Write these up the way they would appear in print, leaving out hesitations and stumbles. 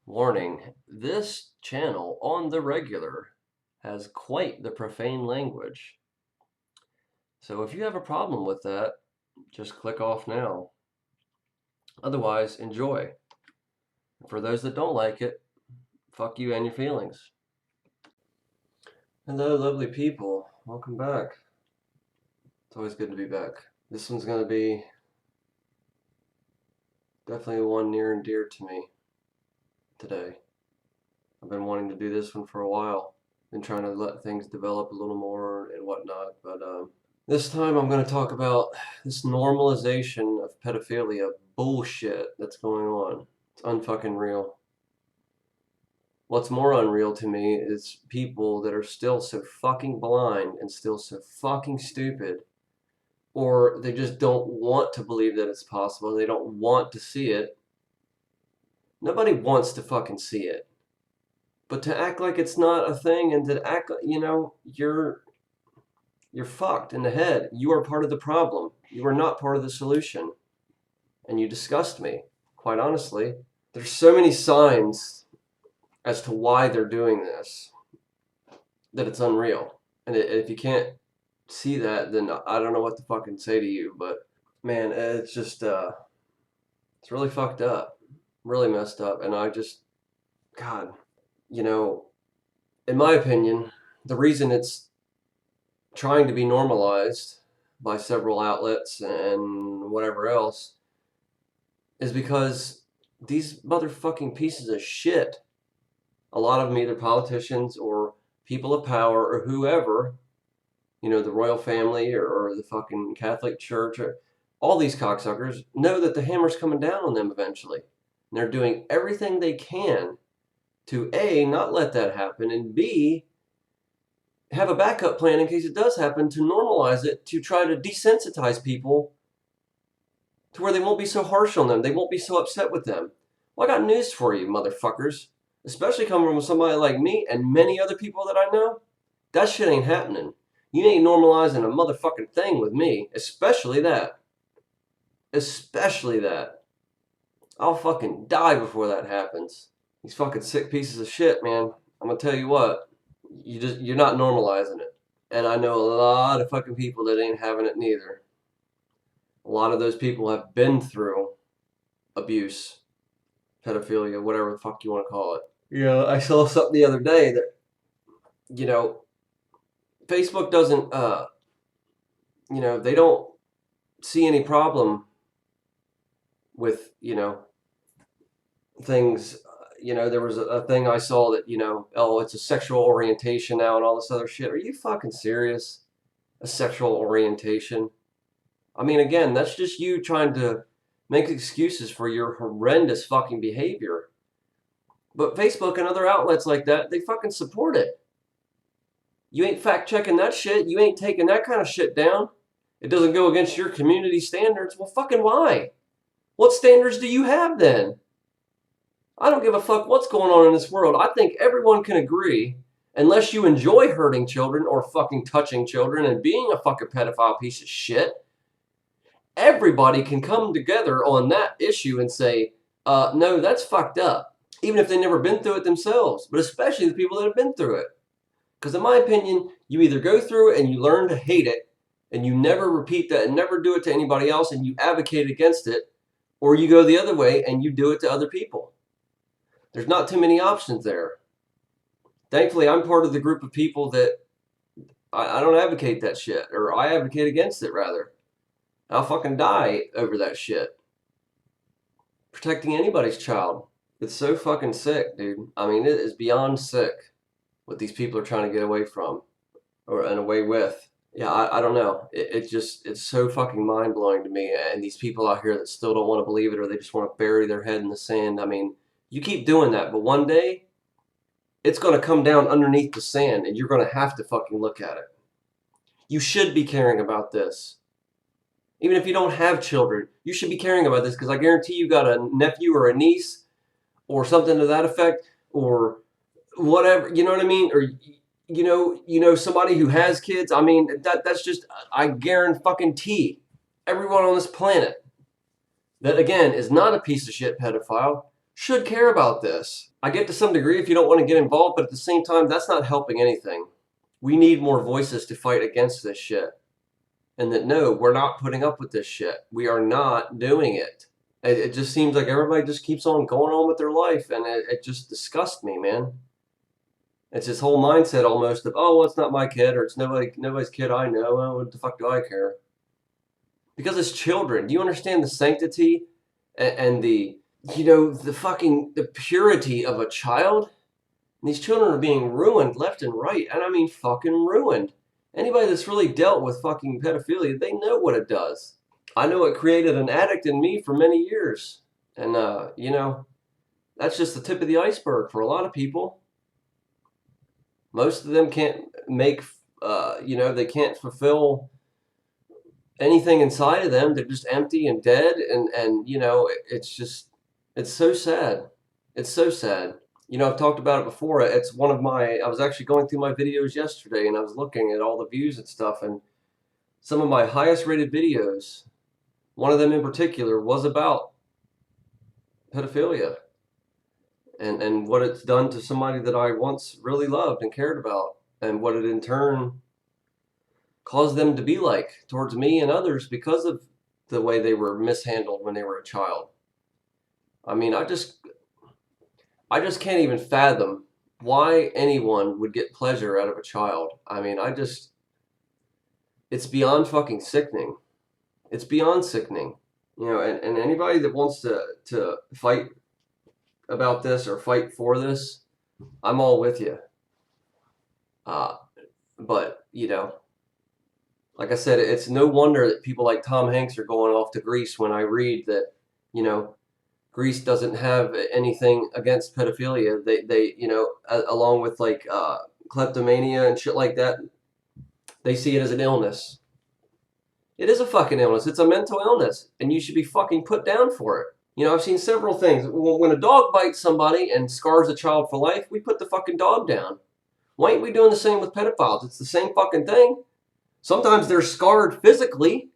Warning, this channel on the regular has quite the profane language. So if you have a problem with that, just click off now. Otherwise, enjoy. For those that don't like it, fuck you and your feelings. Hello, lovely people. Welcome back. It's always good to be back. This one's going to be definitely one near and dear to me today. I've been wanting to do this one for a while. Been trying to let things develop a little more and whatnot, but this time I'm going to talk about this normalization of pedophilia bullshit that's going on. It's unfucking real. What's more unreal to me is people that are still so fucking blind and still so fucking stupid, or they just don't want to believe that it's possible. They don't want to see it. Nobody wants to fucking see it. But to act like it's not a thing and to act, you're fucked in the head. You are part of the problem. You are not part of the solution. And you disgust me, quite honestly. There's so many signs as to why they're doing this that it's unreal. And if you can't see that, then I don't know what to fucking say to you. But man, it's just, it's really fucked up. Really messed up. And God, in my opinion, the reason it's trying to be normalized by several outlets and whatever else is because these motherfucking pieces of shit, a lot of them either politicians or people of power or whoever, the royal family or the fucking Catholic Church, or all these cocksuckers know that the hammer's coming down on them eventually. And they're doing everything they can to A, not let that happen, and B, have a backup plan in case it does happen, to normalize it, to try to desensitize people to where they won't be so harsh on them. They won't be so upset with them. Well, I got news for you, motherfuckers. Especially coming from somebody like me and many other people that I know. That shit ain't happening. You ain't normalizing a motherfucking thing with me. Especially that. Especially that. I'll fucking die before that happens. These fucking sick pieces of shit, man. I'm gonna tell you what. You're not normalizing it. And I know a lot of fucking people that ain't having it neither. A lot of those people have been through abuse, pedophilia, whatever the fuck you want to call it. I saw something the other day that, Facebook doesn't, they don't see any problem with, things. There was a thing I saw that, oh, it's a sexual orientation now and all this other shit. Are you fucking serious? A sexual orientation? I mean, again, that's just you trying to make excuses for your horrendous fucking behavior. But Facebook and other outlets like that, they fucking support it. You ain't fact checking that shit. You ain't taking that kind of shit down. It doesn't go against your community standards. Well, fucking why? What standards do you have then? I don't give a fuck what's going on in this world. I think everyone can agree, unless you enjoy hurting children or fucking touching children and being a fucking pedophile piece of shit, everybody can come together on that issue and say, no, that's fucked up. Even if they've never been through it themselves, but especially the people that have been through it. Because in my opinion, you either go through it and you learn to hate it, and you never repeat that and never do it to anybody else and you advocate against it, or you go the other way and you do it to other people. There's not too many options there. Thankfully, I'm part of the group of people that I don't advocate that shit, or I advocate against it, rather. I'll fucking die over that shit. Protecting anybody's child. It's so fucking sick, dude. I mean, it is beyond sick what these people are trying to get away from, and away with. Yeah, I don't know. It's so fucking mind blowing to me. And these people out here that still don't want to believe it, or they just want to bury their head in the sand. I mean, you keep doing that, but one day it's going to come down underneath the sand and you're going to have to fucking look at it. You should be caring about this. Even if you don't have children, you should be caring about this because I guarantee you got a nephew or a niece or something to that effect or whatever, you know what I mean? Or somebody who has kids. I mean, that's just I guarantee everyone on this planet that again is not a piece of shit pedophile should care about this. I get to some degree if you don't want to get involved, but at the same time, that's not helping anything. We need more voices to fight against this shit. And that no, we're not putting up with this shit. We are not doing it. It just seems like everybody just keeps on going on with their life, and it just disgusts me, man. It's this whole mindset almost of, oh, well, it's not my kid, or it's nobody's kid I know. Well, what the fuck do I care? Because it's children. Do you understand the sanctity and the the purity of a child? And these children are being ruined left and right, and I mean fucking ruined. Anybody that's really dealt with fucking pedophilia, they know what it does. I know it created an addict in me for many years, and that's just the tip of the iceberg for a lot of people. Most of them can't make, they can't fulfill anything inside of them. They're just empty and dead, and it's so sad. It's so sad. I've talked about it before. It's one of my. I was actually going through my videos yesterday, and I was looking at all the views and stuff, and some of my highest rated videos, one of them in particular, was about pedophilia and what it's done to somebody that I once really loved and cared about, and what it in turn caused them to be like towards me and others because of the way they were mishandled when they were a child. I mean, I just can't even fathom why anyone would get pleasure out of a child. I mean, it's beyond fucking sickening. It's beyond sickening. And anybody that wants to fight about this or fight for this, I'm all with you. But, like I said, it's no wonder that people like Tom Hanks are going off to Greece when I read that, Greece doesn't have anything against pedophilia. They along with like kleptomania and shit like that, they see it as an illness. It is a fucking illness. It's a mental illness, and you should be fucking put down for it. I've seen several things. When a dog bites somebody and scars a child for life, we put the fucking dog down. Why ain't we doing the same with pedophiles? It's the same fucking thing. Sometimes they're scarred physically,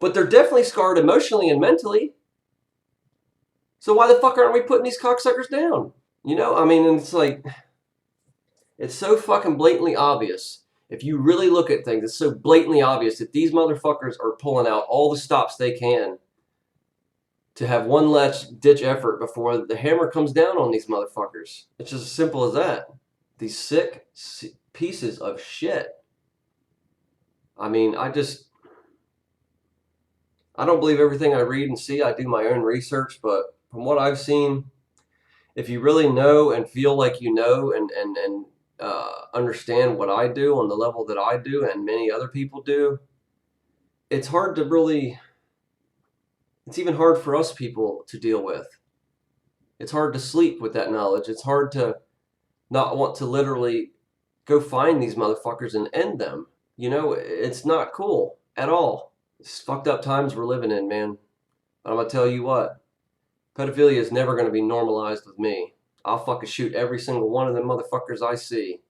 but they're definitely scarred emotionally and mentally. So why the fuck aren't we putting these cocksuckers down? I mean, and it's like, it's so fucking blatantly obvious. If you really look at things, it's so blatantly obvious that these motherfuckers are pulling out all the stops they can to have one last ditch effort before the hammer comes down on these motherfuckers. It's just as simple as that. These sick pieces of shit. I mean, I don't believe everything I read and see. I do my own research, but from what I've seen, if you really know and feel like you know and understand what I do on the level that I do and many other people do, it's hard to really, it's even hard for us people to deal with. It's hard to sleep with that knowledge. It's hard to not want to literally go find these motherfuckers and end them. It's not cool at all. It's fucked up times we're living in, man. But I'm going to tell you what, pedophilia is never going to be normalized with me. I'll fucking shoot every single one of them motherfuckers I see.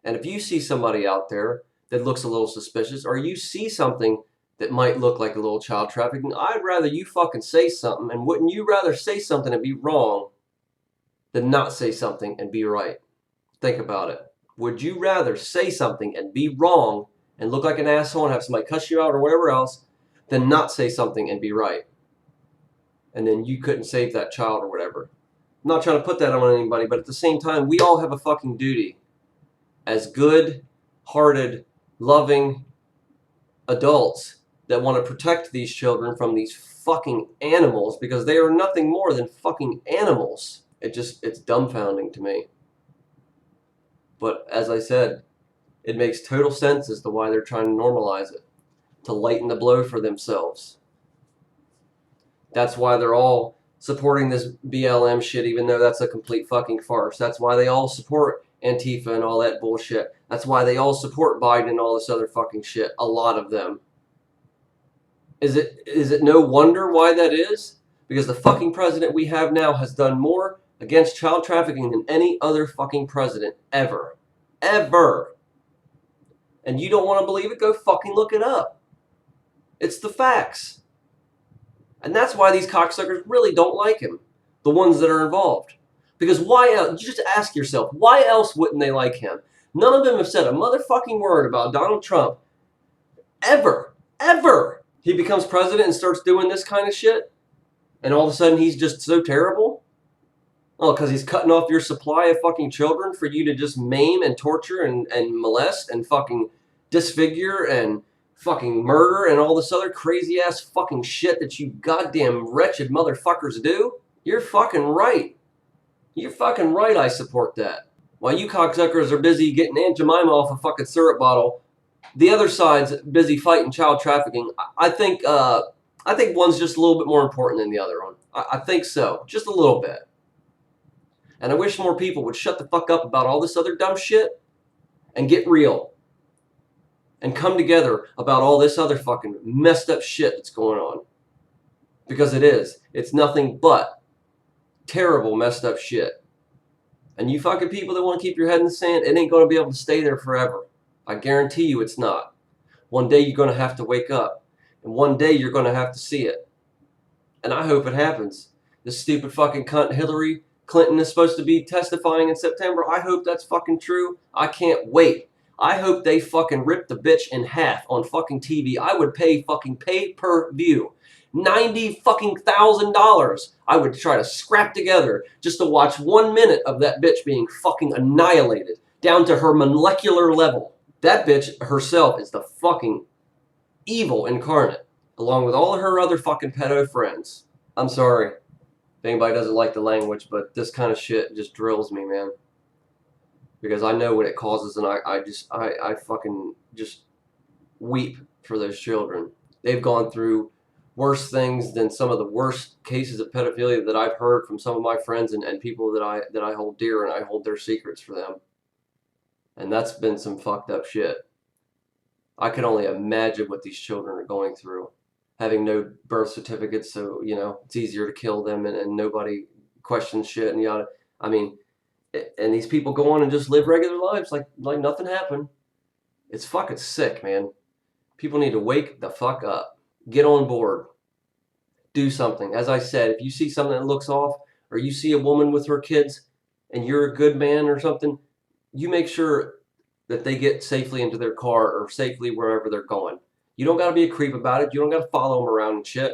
And if you see somebody out there that looks a little suspicious, or you see something that might look like a little child trafficking, I'd rather you fucking say something. And wouldn't you rather say something and be wrong than not say something and be right? Think about it. Would you rather say something and be wrong and look like an asshole and have somebody cuss you out or whatever else than not say something and be right? And then you couldn't save that child or whatever. I'm not trying to put that on anybody, but at the same time, we all have a fucking duty as good-hearted, loving adults that want to protect these children from these fucking animals because they are nothing more than fucking animals. It's dumbfounding to me. But as I said, It makes total sense as to why they're trying to normalize it, to lighten the blow for themselves. That's why they're all supporting this BLM shit, even though that's a complete fucking farce. That's why they all support Antifa and all that bullshit. That's why they all support Biden and all this other fucking shit. A lot of them. Is it no wonder why that is? Because the fucking president we have now has done more against child trafficking than any other fucking president ever. Ever. And you don't want to believe it? Go fucking look it up. It's the facts. And that's why these cocksuckers really don't like him. The ones that are involved. Because why else? Just ask yourself, why else wouldn't they like him? None of them have said a motherfucking word about Donald Trump. Ever. Ever. He becomes president and starts doing this kind of shit. And all of a sudden he's just so terrible. Oh, because he's cutting off your supply of fucking children for you to just maim and torture and molest and fucking disfigure and fucking murder and all this other crazy ass fucking shit that you goddamn wretched motherfuckers do. You're fucking right. You're fucking right, I support that. While you cocksuckers are busy getting Aunt Jemima off a fucking syrup bottle, the other side's busy fighting child trafficking. I think one's just a little bit more important than the other one. I think so. Just a little bit. And I wish more people would shut the fuck up about all this other dumb shit and get real. And come together about all this other fucking messed up shit that's going on. Because it is. It's nothing but terrible messed up shit. And you fucking people that want to keep your head in the sand, it ain't going to be able to stay there forever. I guarantee you it's not. One day you're going to have to wake up. And one day you're going to have to see it. And I hope it happens. This stupid fucking cunt Hillary Clinton is supposed to be testifying in September. I hope that's fucking true. I can't wait. I hope they fucking rip the bitch in half on fucking TV. I would pay fucking pay-per-view. $90 fucking $1,000 I would try to scrap together just to watch 1 minute of that bitch being fucking annihilated down to her molecular level. That bitch herself is the fucking evil incarnate, along with all of her other fucking pedo friends. I'm sorry if anybody doesn't like the language, but this kind of shit just drills me, man. Because I know what it causes, and I fucking just weep for those children. They've gone through worse things than some of the worst cases of pedophilia that I've heard from some of my friends and people that I hold dear, and I hold their secrets for them. And that's been some fucked up shit. I can only imagine what these children are going through. Having no birth certificates, so, you know, it's easier to kill them and nobody questions shit and yada. I mean, and these people go on and just live regular lives like nothing happened. It's fucking sick, man. People need to wake the fuck up. Get on board. Do something. As I said, if you see something that looks off, or you see a woman with her kids, and you're a good man or something, you make sure that they get safely into their car or safely wherever they're going. You don't got to be a creep about it. You don't got to follow them around and shit.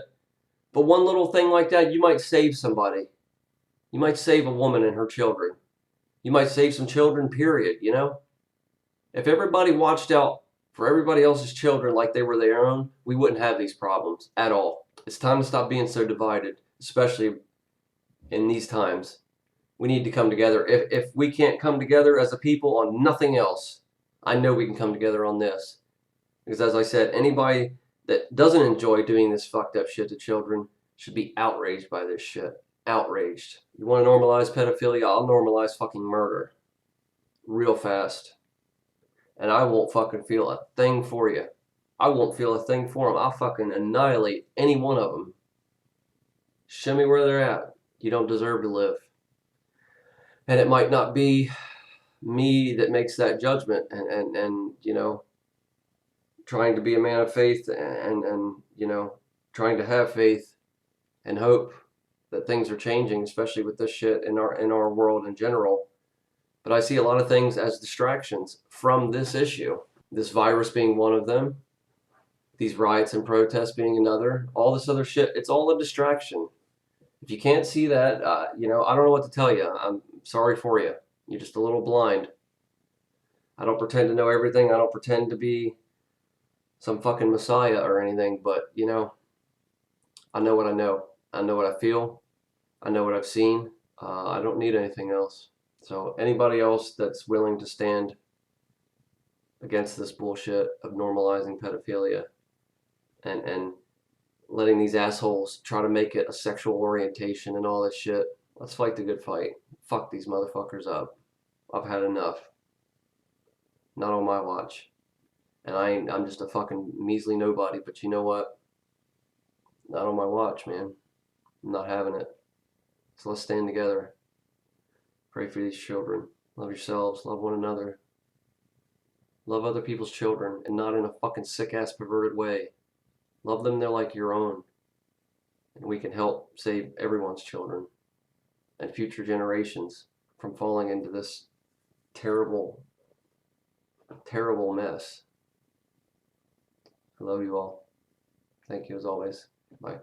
But one little thing like that, you might save somebody. You might save a woman and her children. You might save some children, period, you know? If everybody watched out for everybody else's children like they were their own, we wouldn't have these problems at all. It's time to stop being so divided, especially in these times. We need to come together. If we can't come together as a people on nothing else, I know we can come together on this. Because as I said, anybody that doesn't enjoy doing this fucked up shit to children should be outraged by this shit. Outraged. You want to normalize pedophilia? I'll normalize fucking murder. Real fast. And I won't fucking feel a thing for you. I won't feel a thing for them. I'll fucking annihilate any one of them. Show me where they're at. You don't deserve to live. And it might not be me that makes that judgment and you know, trying to be a man of faith and you know, trying to have faith and hope that things are changing, especially with this shit in our world in general. But I see a lot of things as distractions from this issue. This virus being one of them, these riots and protests being another, all this other shit, it's all a distraction. If you can't see that, you know, I don't know what to tell you. I'm sorry for you. You're just a little blind. I don't pretend to know everything. I don't pretend to be some fucking messiah or anything, but, you know, I know what I know. I know what I feel. I know what I've seen. I don't need anything else. So anybody else that's willing to stand against this bullshit of normalizing pedophilia and letting these assholes try to make it a sexual orientation and all this shit. Let's fight the good fight. Fuck these motherfuckers up. I've had enough. Not on my watch. And I'm just a fucking measly nobody, but you know what? Not on my watch, man. I'm not having it. So let's stand together. Pray for these children. Love yourselves. Love one another. Love other people's children, and not in a fucking sick-ass perverted way. Love them, they're like your own. And we can help save everyone's children and future generations from falling into this terrible, terrible mess. I love you all. Thank you as always. Bye.